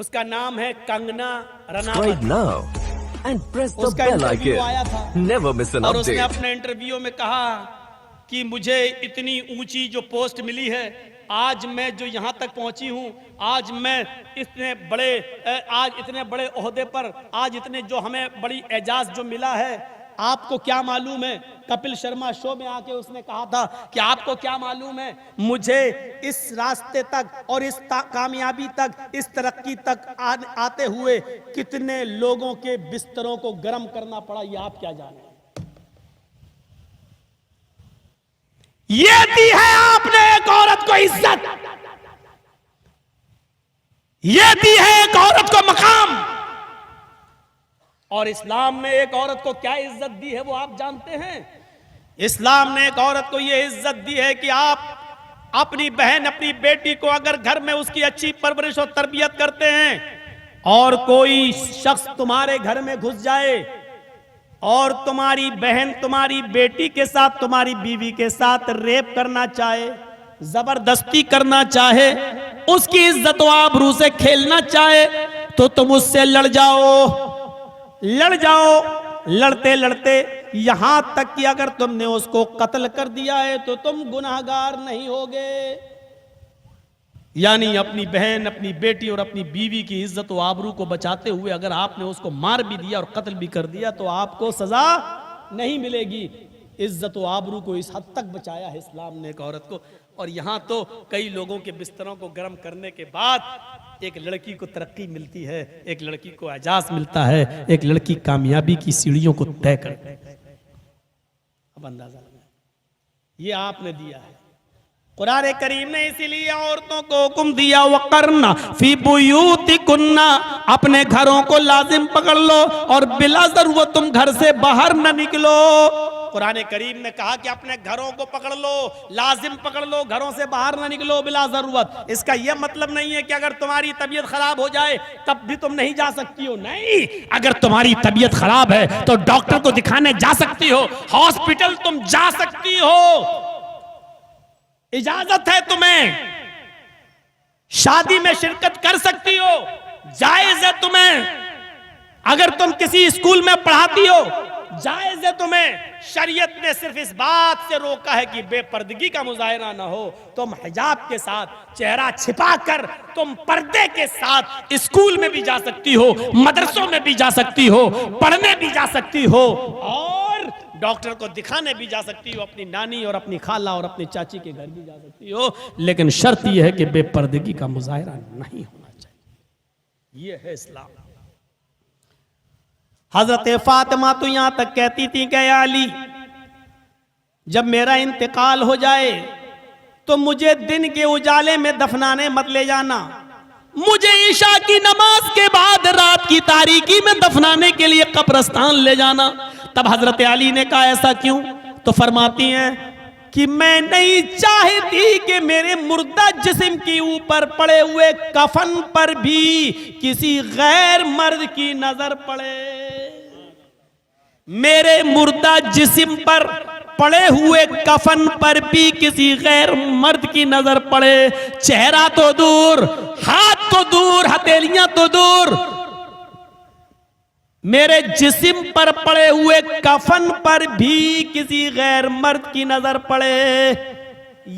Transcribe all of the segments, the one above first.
उसका नाम है Kangana Subscribe Ranaut. now and press the उसका bell इंटरव्यू icon. आया था Never miss an और उसने update. अपने इंटरव्यू में कहा कि मुझे इतनी ऊंची जो पोस्ट मिली है, आज मैं जो यहाँ तक पहुंची हूँ, आज मैं इतने बड़े ओहदे पर, आज इतने जो हमें बड़ी एजाज जो मिला है, आपको क्या मालूम है। कपिल शर्मा शो में आके उसने कहा था कि आपको क्या मालूम है, मुझे इस रास्ते तक और इस कामयाबी तक, इस तरक्की तक आते हुए कितने लोगों के बिस्तरों को गर्म करना पड़ा, ये आप क्या जाने। ये दी है आपने एक औरत को इज्जत, ये दी है एक औरत को मकाम। और इस्लाम ने एक औरत को क्या इज्जत दी है वो आप जानते हैं। इस्लाम ने एक औरत को ये इज्जत दी है कि आप अपनी बहन, अपनी बेटी को अगर घर में उसकी अच्छी परवरिश और तरबियत करते हैं और कोई शख्स तुम्हारे घर में घुस जाए और तुम्हारी बहन, तुम्हारी बेटी के साथ, तुम्हारी बीवी के साथ रेप करना चाहे, जबरदस्ती करना चाहे, उसकी इज्जत व आबरू से खेलना चाहे, तो तुम उससे लड़ जाओ। लड़ते लड़ते यहां तक कि अगर तुमने उसको कत्ल कर दिया है तो तुम गुनाहगार नहीं होगे। यानी अपनी बहन, अपनी बेटी और अपनी बीवी की इज्जत व आबरू को बचाते हुए अगर आपने उसको मार भी दिया और कत्ल भी कर दिया तो आपको सजा नहीं मिलेगी। इज्जत व आबरू को इस हद तक बचाया है इस्लाम ने एक औरत को। और यहां तो कई लोगों के बिस्तरों को गर्म करने के बाद एक लड़की को तरक्की मिलती है, एक लड़की को एजाज मिलता है, एक लड़की कामयाबी की सीढ़ियों को तय कर। अब अंदाजा लगाएं, ये आपने दिया है। कुरान करीम ने इसीलिए औरतों को हुक्म दिया, वक़रना फी बुयूतिकुन्ना, अपने घरों को लाजिम पकड़ लो और बिला ज़रूरत तुम घर से बाहर न निकलो। कुरान करीम ने कहा कि अपने घरों को पकड़ लो, लाजिम पकड़ लो, घरों से बाहर ना निकलो बिला जरूरत। इसका यह मतलब नहीं है कि अगर तुम्हारी तबीयत खराब हो जाए तब भी तुम नहीं जा सकती हो। नहीं, अगर तुम्हारी तबीयत खराब है तो डॉक्टर को दिखाने जा सकती हो, हॉस्पिटल तुम जा सकती हो, इजाजत है तुम्हें, शादी में शिरकत कर सकती हो, जायज है तुम्हें। अगर तुम किसी स्कूल में पढ़ाती हो, जायज है तुम्हें। शरीयत ने सिर्फ इस बात से रोका है कि बेपर्दगी का मुजाहरा ना हो। तुम हिजाब के साथ, चेहरा छिपा कर, तुम पर्दे के साथ स्कूल में भी जा सकती हो, मदरसों में भी जा सकती हो, पढ़ने भी जा सकती हो और डॉक्टर को दिखाने भी जा सकती हो, अपनी नानी और अपनी खाला और अपनी चाची के घर भी जा सकती हो। लेकिन शर्त यह है कि बेपर्दगी का मुजाहरा नहीं होना चाहिए। यह है इस्लाम। हजरत फातिमा तो यहां तक कहती थी कि अली, जब मेरा इंतकाल हो जाए तो मुझे दिन के उजाले में दफनाने मत ले जाना, मुझे ईशा की नमाज के बाद रात की तारीकी में दफनाने के लिए कब्रिस्तान ले जाना। तब हजरत अली ने कहा ऐसा क्यों? तो फरमाती हैं कि मैं नहीं चाहती कि मेरे मुर्दा जिस्म के ऊपर पड़े हुए कफन पर भी किसी गैर मर्द की नजर पड़े। मेरे मुर्दा जिस्म पर पड़े हुए कफन पर भी किसी गैर मर्द की नजर पड़े। चेहरा तो दूर, हाथ तो दूर, हथेलियां तो दूर, मेरे जिस्म पर पड़े हुए कफन पर भी किसी गैर मर्द की नजर पड़े।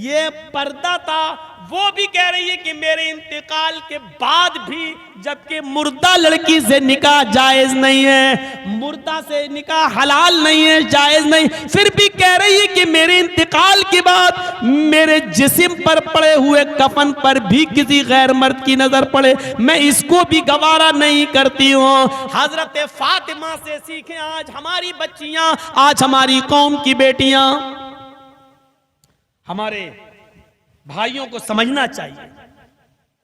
ये पर्दा था। वो भी कह रही है कि मेरे इंतकाल के बाद भी, जबकि मुर्दा लड़की से निकाह जायज नहीं है, मुर्दा से निकाह हलाल नहीं है, जायज नहीं, फिर भी कह रही है कि मेरे इंतकाल के बाद मेरे जिस्म पर पड़े हुए कफन पर भी किसी गैर मर्द की नजर पड़े, मैं इसको भी गवारा नहीं करती हूँ। हजरत फातिमा से सीखें आज हमारी बच्चियां, आज हमारी कौम की बेटियां। हमारे भाइयों को समझना चाहिए,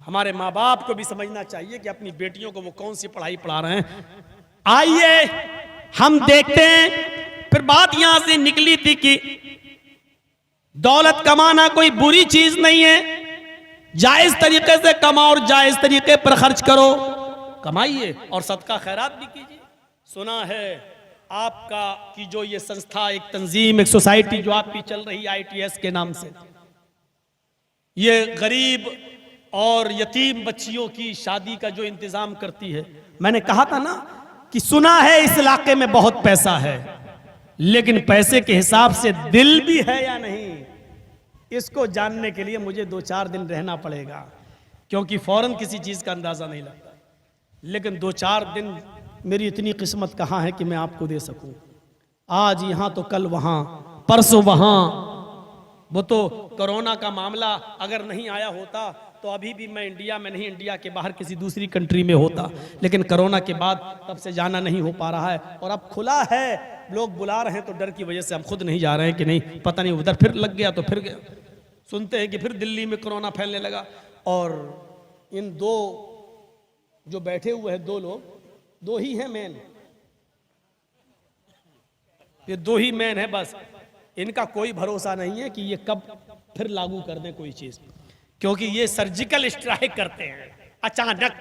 हमारे माँ बाप को भी समझना चाहिए कि अपनी बेटियों को वो कौन सी पढ़ाई पढ़ा रहे हैं। आइए हम देखते हैं। फिर बात यहां से निकली थी कि दौलत कमाना कोई बुरी चीज नहीं है, जायज तरीके से कमाओ और जायज तरीके पर खर्च करो, कमाइए और सदका खैरात भी कीजिए। सुना है आपका कि जो ये संस्था, एक तंजीम, एक सोसाइटी जो आपकी चल रही है ITS के नाम से, ये गरीब और यतीम बच्चियों की शादी का जो इंतजाम करती है। मैंने कहा था ना कि सुना है इस इलाके में बहुत पैसा है, लेकिन पैसे के हिसाब से दिल भी है या नहीं, इसको जानने के लिए मुझे 2-4 दिन रहना पड़ेगा, क्योंकि फौरन किसी चीज का अंदाजा नहीं लगता। लेकिन 2-4 दिन मेरी इतनी किस्मत कहाँ है कि मैं आपको दे सकूं। आज यहां तो कल वहां, परसों वहां। वो तो कोरोना का मामला अगर नहीं आया होता तो अभी भी मैं इंडिया में नहीं, इंडिया के बाहर किसी दूसरी कंट्री में होता। लेकिन कोरोना के बाद तब से जाना नहीं हो पा रहा है, और अब खुला है, लोग बुला रहे हैं, तो डर की वजह से हम खुद नहीं जा रहे हैं कि नहीं पता नहीं उधर फिर लग गया तो फिर गया। सुनते हैं कि फिर दिल्ली में कोरोना फैलने लगा। और इन दो जो बैठे हुए हैं, 2 लोग, 2 ही हैं मेन, ये 2 ही मेन है बस। इनका कोई भरोसा नहीं है कि ये कब फिर लागू कर दें कोई चीज, क्योंकि ये सर्जिकल स्ट्राइक करते हैं अचानक।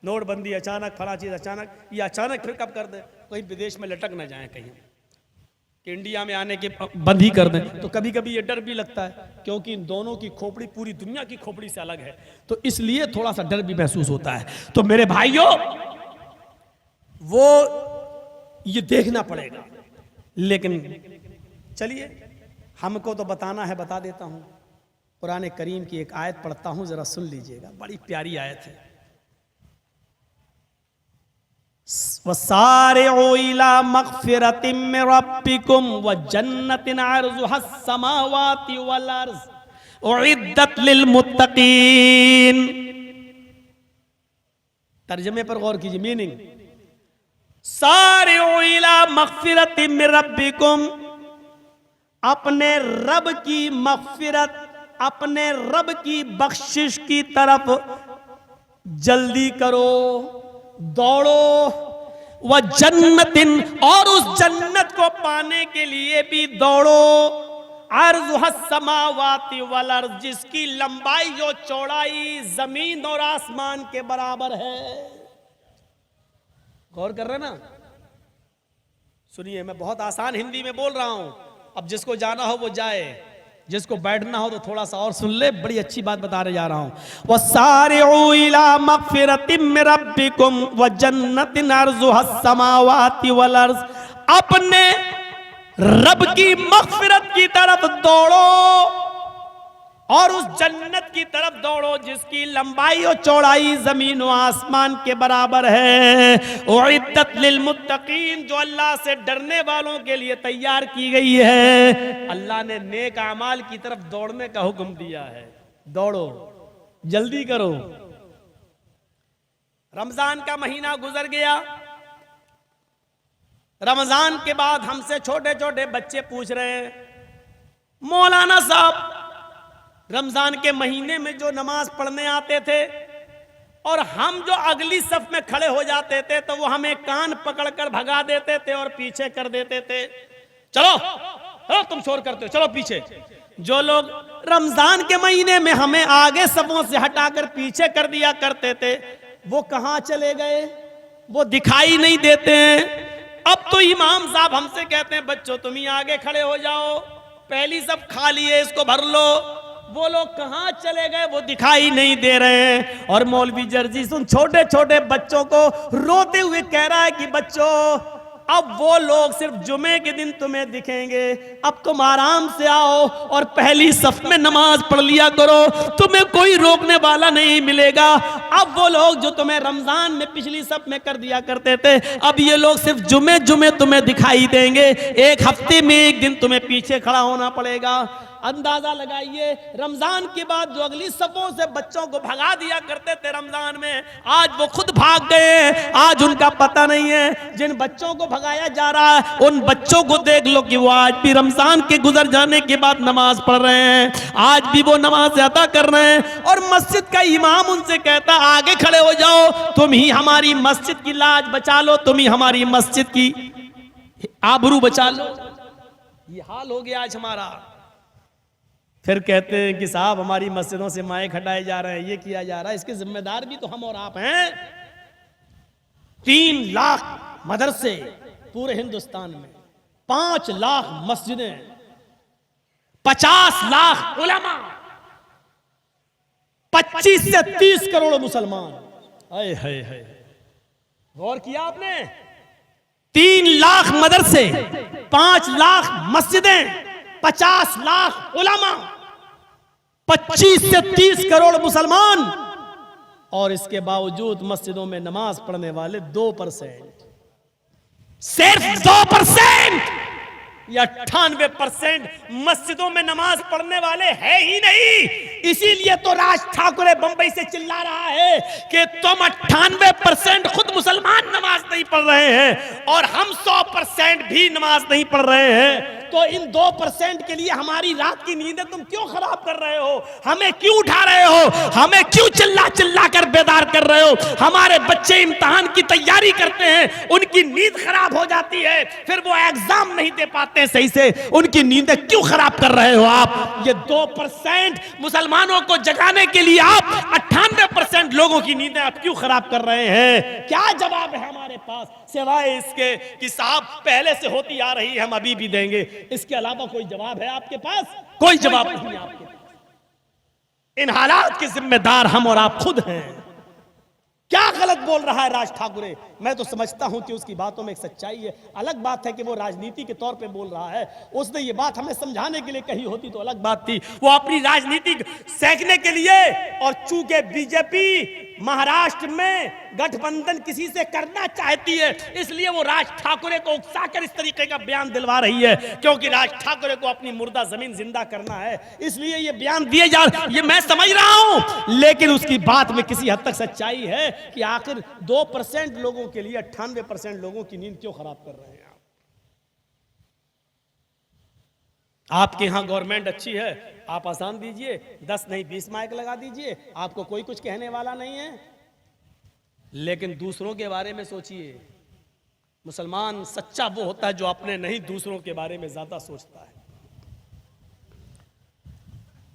नोटबंदी अचानक, फला चीज अचानक, ये अचानक फिर कब कर दें, कहीं विदेश में लटक ना जाए कहीं कि इंडिया में आने के बंद ही कर दें। तो कभी कभी ये डर भी लगता है, क्योंकि इन दोनों की खोपड़ी पूरी दुनिया की खोपड़ी से अलग है, तो इसलिए थोड़ा सा डर भी महसूस होता है। तो मेरे भाइयों, वो ये देखना पड़ेगा। लेकिन चलिए, हमको तो बताना है, बता देता हूं। कुरान करीम की एक आयत पढ़ता हूं, जरा सुन लीजिएगा, बड़ी प्यारी आयत है। वसारिउ इला मगफिरतिम मिन रब्बिकुम व जन्नतिन अर्जुहस समावाति वल अर्ज़ उइद्दत लिल मुत्तकीन। तर्जुमे पर गौर कीजिए, मीनिंग सारिउ इला मगफिरतिम मिन रब्बिकुम, अपने रब की मगफिरत, अपने रब की बख्शिश की तरफ जल्दी करो, दौड़ो। वह जन्नतिन, और उस जन्नत को पाने के लिए भी दौड़ो। अर्ज़ुहस समावाति वल अर्ज़, जिसकी लंबाई जो चौड़ाई जमीन और आसमान के बराबर है। गौर कर रहे ना? सुनिए, मैं बहुत आसान हिंदी में बोल रहा हूं, अब जिसको जाना हो वो जाए, जिसको बैठना हो तो थोड़ा सा और सुन ले, बड़ी अच्छी बात बताने जा रहा हूं। वसारिउ इला मगफिरतिम मिन रब्बिकुम व जन्नतिन अर्ज़ुहस समावाति वल अर्ज़, अपने रब की मगफिरत की तरफ दौड़ो और उस जन्नत की तरफ दौड़ो जिसकी लंबाई और चौड़ाई जमीन व आसमान के बराबर है। उइद्दत लिल मुत्तकीन, जो अल्लाह से डरने वालों के लिए तैयार की गई है। अल्लाह ने नेक अमाल की तरफ दौड़ने का हुक्म दिया है। दौड़ो, जल्दी करो। रमजान का महीना गुजर गया। रमजान के बाद हमसे छोटे छोटे बच्चे पूछ रहे हैं, मौलाना साहब, रमजान के महीने में जो नमाज पढ़ने आते थे और हम जो अगली सफ में खड़े हो जाते थे तो वो हमें कान पकड़कर भगा देते थे और पीछे कर देते थे। चलो चलो, तुम शोर करते हो, चलो पीछे। जो लोग रमजान के महीने में हमें आगे सफों से हटाकर पीछे कर दिया करते थे, वो कहां चले गए? वो दिखाई नहीं देते हैं। अब तो इमाम साहब हमसे कहते हैं, बच्चों तुम ही आगे खड़े हो जाओ, पहली सफ खाली है, इसको भर लो। वो लोग कहां चले गए? वो दिखाई नहीं दे रहे हैं। और मौलवी जर्जी सुन छोटे छोटे बच्चों को रोते हुए कह रहा है कि बच्चों, अब वो लोग सिर्फ जुमे के दिन तुम्हें दिखेंगे, अब तुम आराम से आओ और पहली सफ में नमाज पढ़ लिया करो, तुम्हें कोई रोकने वाला नहीं मिलेगा। अब वो लोग जो तुम्हें रमजान में पिछली सफ में कर दिया करते थे, अब ये लोग सिर्फ जुमे जुमे तुम्हें दिखाई देंगे, एक हफ्ते में एक दिन तुम्हें पीछे खड़ा होना पड़ेगा। अंदाजा लगाइए, रमजान के बाद जो अगली सफों से बच्चों को भगा दिया करते थे रमजान में, आज वो खुद भाग गए। आज उनका पता नहीं है। जिन बच्चों को भगाया जा रहा है उन बच्चों को देख लो कि वो आज भी रमजान के गुजर जाने के बाद नमाज पढ़ रहे हैं, आज भी वो नमाज अदा कर रहे हैं। और मस्जिद का इमाम उनसे कहता, आगे खड़े हो जाओ, तुम ही हमारी मस्जिद की लाज बचा लो, तुम ही हमारी मस्जिद की आबरू बचा लो। ये हाल हो गया आज हमारा। फिर कहते हैं कि साहब हमारी मस्जिदों से माइक हटाए जा रहे हैं, ये किया जा रहा है, इसके जिम्मेदार भी तो हम और आप हैं। 3 लाख मदरसे पूरे हिंदुस्तान में, 5 लाख मस्जिदें, 50 लाख उलमा, 25 से 30 करोड़ मुसलमान। हाय हाय हाय, गौर किया आपने? 3 लाख मदरसे, 5 लाख मस्जिदें, 50 लाख उलमा, 25 से 30 करोड़ मुसलमान, और इसके बावजूद मस्जिदों में नमाज पढ़ने वाले 2%, सिर्फ 2%। या 98% मस्जिदों में नमाज पढ़ने वाले है ही नहीं। इसीलिए तो राज ठाकरे बंबई से चिल्ला रहा है कि तुम 98% खुद मुसलमान नमाज नहीं पढ़ रहे हैं और हम 100% भी नमाज नहीं पढ़ रहे हैं, तो इन 2% के लिए हमारी रात की नींदें तुम क्यों खराब कर रहे हो? हमें क्यों उठा रहे हो? हमें क्यों चिल्ला चिल्ला कर बेदार कर रहे हो? हमारे बच्चे इम्तिहान की तैयारी करते हैं, उनकी नींद खराब हो जाती है, फिर वो एग्जाम नहीं दे पाते सही से, उनकी नींदें क्यों खराब कर रहे हो आप? ये 2% मुसलमानों को जगाने के लिए आप 98% लोगों की नींदें आप क्यों खराब कर रहे हैं? क्या जवाब है हमारे पास सिवाय इसके कि साहब पहले से होती आ रही है, हम अभी भी देंगे? इसके अलावा कोई जवाब है आपके पास? कोई जवाब नहीं है आपके पास। इन हालात के जिम्मेदार हम और आप खुद हैं। क्या गलत बोल रहा है राज ठाकरे? मैं तो समझता हूं कि उसकी बातों में एक सच्चाई है। अलग बात है कि वो राजनीति के तौर पे बोल रहा है। उसने ये बात हमें समझाने के लिए कही होती तो अलग बात थी। वो अपनी राजनीति सेंकने के लिए, और चूंकि बीजेपी महाराष्ट्र में गठबंधन किसी से करना चाहती है, इसलिए वो राज ठाकरे को उकसाकर इस तरीके का बयान दिलवा रही है, क्योंकि राज ठाकरे को अपनी मुर्दा जमीन जिंदा करना है, इसलिए ये बयान दिए जा रहे। ये मैं समझ रहा हूं, लेकिन उसकी बात में किसी हद तक सच्चाई है कि आखिर 2% लोगों के लिए 98% लोगों की नींद क्यों खराब कर रहे हैं आप? आपके यहां गवर्नमेंट अच्छी है, आप आसान दीजिए, 10 नहीं 20 माइक लगा दीजिए, आपको कोई कुछ कहने वाला नहीं है। लेकिन दूसरों के बारे में सोचिए। मुसलमान सच्चा वो होता है जो अपने नहीं दूसरों के बारे में ज्यादा सोचता है।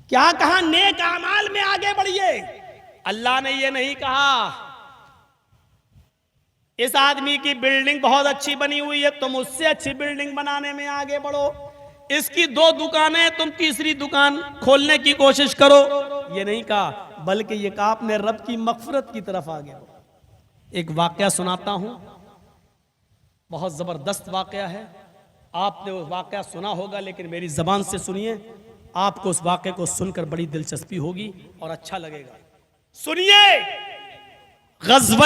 क्या कहा? नेक अमाल में आगे बढ़िए। अल्लाह ने ये नहीं कहा इस आदमी की बिल्डिंग बहुत अच्छी बनी हुई है, तुम उससे अच्छी बिल्डिंग बनाने में आगे बढ़ो। इसकी 2 दुकानें, तुम तीसरी दुकान खोलने की कोशिश करो। ये नहीं कहा, बल्कि ये कहा अपने रब की मगफिरत की तरफ आगे बढ़ो। एक वाकया सुनाता हूं, बहुत जबरदस्त वाकया है। आपने वो वाकया सुना होगा, लेकिन मेरी जबान से सुनिए, आपको उस वाकये को सुनकर बड़ी दिलचस्पी होगी और अच्छा लगेगा। सुनिए। गज़वा